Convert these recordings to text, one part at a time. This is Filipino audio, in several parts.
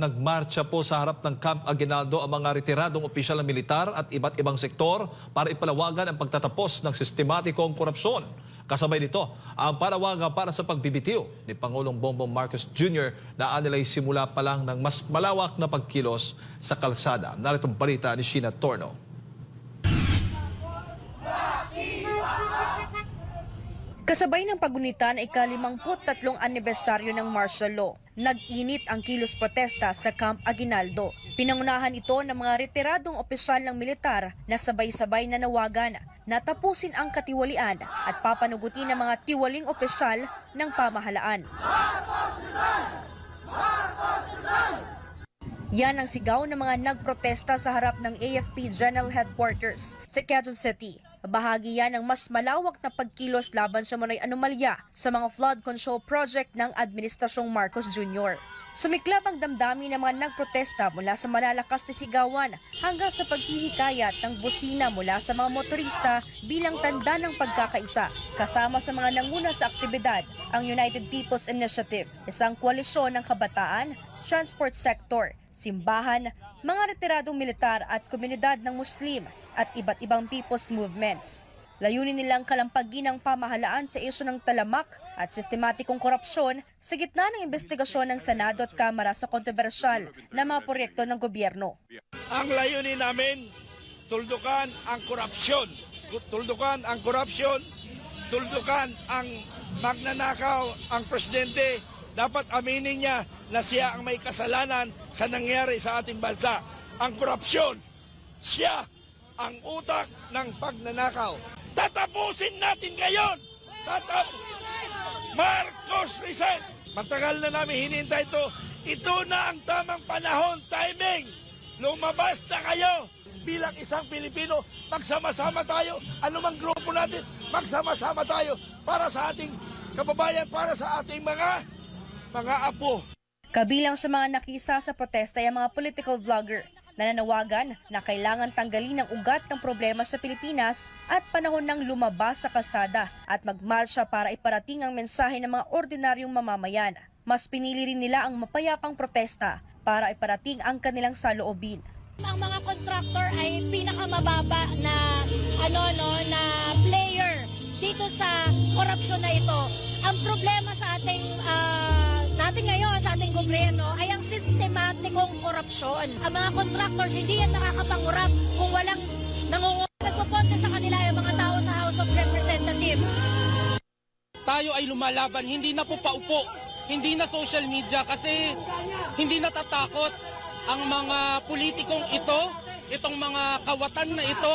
Nagmarcha po sa harap ng Camp Aguinaldo ang mga retiradong opisyal ng militar at iba't ibang sektor para ipalawagan ang pagtatapos ng sistematikong korupsyon. Kasabay nito, ang panawagan para sa pagbibitiw ni Pangulong Bongbong Marcos Jr. na anilay simula pa lang ng mas malawak na pagkilos sa kalsada. Narito ang balita ni Sheena Torno. Kasabay ng pagunita ng ika-53 anibersaryo ng martial law, nag-init ang kilos protesta sa Camp Aguinaldo. Pinangunahan ito ng mga retiradong opisyal ng militar na sabay-sabay na nawagan na tapusin ang katiwalian at papanugutin ng mga tiwaling opisyal ng pamahalaan. Yan ang sigaw ng mga nagprotesta sa harap ng AFP General Headquarters sa Quezon City. Bahagi yan ng mas malawak na pagkilos laban sa mga anomalya sa mga flood control project ng Administrasyong Marcos Jr. Sumiklab ang damdamin ng mga nagprotesta mula sa malalakas na sigawan hanggang sa paghihikayat ng busina mula sa mga motorista bilang tanda ng pagkakaisa. Kasama sa mga nanguna sa aktibidad ang United People's Initiative, isang koalisyon ng kabataan, transport sector, simbahan, mga retiradong militar at komunidad ng Muslim at iba't ibang people's movements. Layunin nilang kalampagin ang pamahalaan sa isyu ng talamak at sistematikong korupsyon sa gitna ng investigasyon ng Senado at Kamara sa kontrobersyal na mga proyekto ng gobyerno. Ang layunin namin, tuldukan ang korupsyon. Tuldukan ang korupsyon, tuldukan ang magnanakaw ang presidente. Dapat aminin niya na siya ang may kasalanan sa nangyari sa ating bansa. Ang korupsyon, siya ang utak ng pagnanakaw. Tatapusin natin ngayon! Marcos resign! Matagal na namin hinintay ito. Ito na ang tamang panahon, timing! Lumabas na kayo! Bilang isang Pilipino, magsama-sama tayo. Anumang grupo natin, magsama-sama tayo para sa ating kababayan, para sa ating mga apo. Kabilang sa mga nakisa sa protesta ay ang mga political vlogger na nanawagan na kailangan tanggalin ang ugat ng problema sa Pilipinas at panahon ng lumabas sa kalsada at magmarsya para iparating ang mensahe ng mga ordinaryong mamamayan. Mas pinili rin nila ang mapayapang protesta para iparating ang kanilang saloobin. Ang mga contractor ay pinakamababa na na player dito sa korupsyon na ito. Ang problema sa natin ngayon sa ating gobyerno ay ang sistematikong korupsyon. Ang mga contractors hindi yan nakakapangurap kung walang nagpupunta sa kanila yung mga tao sa House of Representatives. Tayo ay lumalaban, hindi na po paupo, hindi na social media kasi hindi natatakot ang mga politikong ito, itong mga kawatan na ito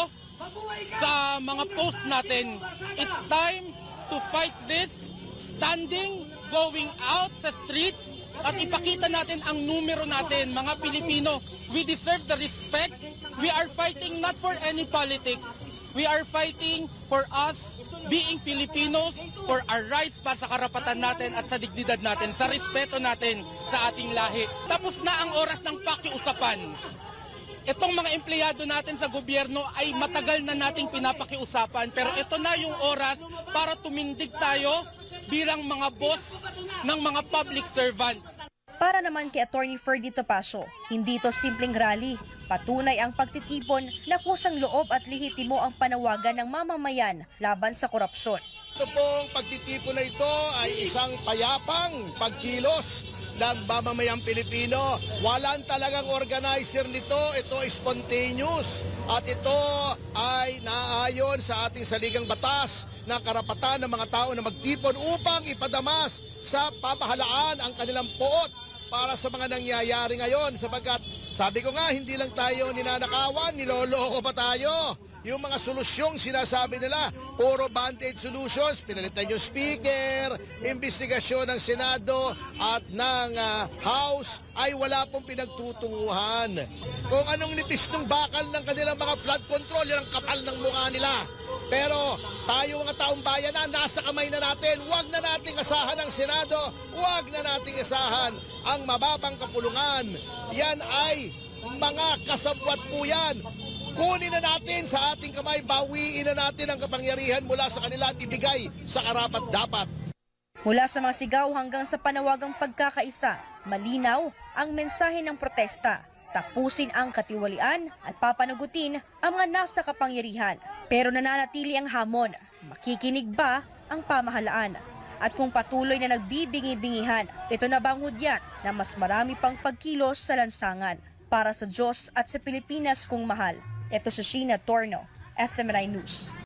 sa mga post natin. It's time to fight this, standing, going out sa streets at ipakita natin ang numero natin. Mga Pilipino, we deserve the respect. We are fighting not for any politics. We are fighting for us being Filipinos, for our rights para sa karapatan natin at sa dignidad natin, sa respeto natin sa ating lahi. Tapos na ang oras ng pakiusapan. Itong mga empleyado natin sa gobyerno ay matagal na nating pinapakiusapan, pero ito na yung oras para tumindig tayo bilang mga boss ng mga public servant. Para naman kay Attorney Ferdy Topacio, hindi ito simpleng rally. Patunay ang pagtitipon na kusang loob at lehitimo ang panawagan ng mamamayan laban sa korupsyon. Ito pong pagtitipon na ito ay isang payapang pagkilos ng mamamayang Pilipino. Walang talagang organizer nito, ito ay spontaneous at ito ay naaayon sa ating saligang batas na karapatan ng mga tao na magtipon upang ipadamas sa pamahalaan ang kanilang poot para sa mga nangyayari ngayon, sapagkat sabi ko nga, hindi lang tayo ninanakawan, niloloko pa tayo. Yung mga solusyong sinasabi nila, puro band-aid solutions, pinalitan yung speaker, investigasyon ng Senado at ng House ay wala pong pinagtutunguhan. Kung anong nipis ng bakal ng kanilang mga flood control, yan ang kapal ng mukha nila. Pero tayo mga taong bayan na, nasa kamay na natin, huwag na nating asahan ang Senado, huwag na nating asahan ang mababang kapulungan. Yan ay mga kasabwat po yan. Kunin na natin sa ating kamay, bawiin na natin ang kapangyarihan mula sa kanila at ibigay sa karapat-dapat. Mula sa mga sigaw hanggang sa panawagang pagkakaisa, Malinaw ang mensahe ng protesta. Tapusin ang katiwalian at papanagutin ang mga nasa kapangyarihan. Pero nananatili ang hamon. Makikinig ba ang pamahalaan? At kung patuloy na nagbibingi-bingihan, ito na bang hudyat na mas marami pang pagkilos sa lansangan? Para sa Diyos at sa Pilipinas kong mahal. Ito si Sheena Torno, SMNI News.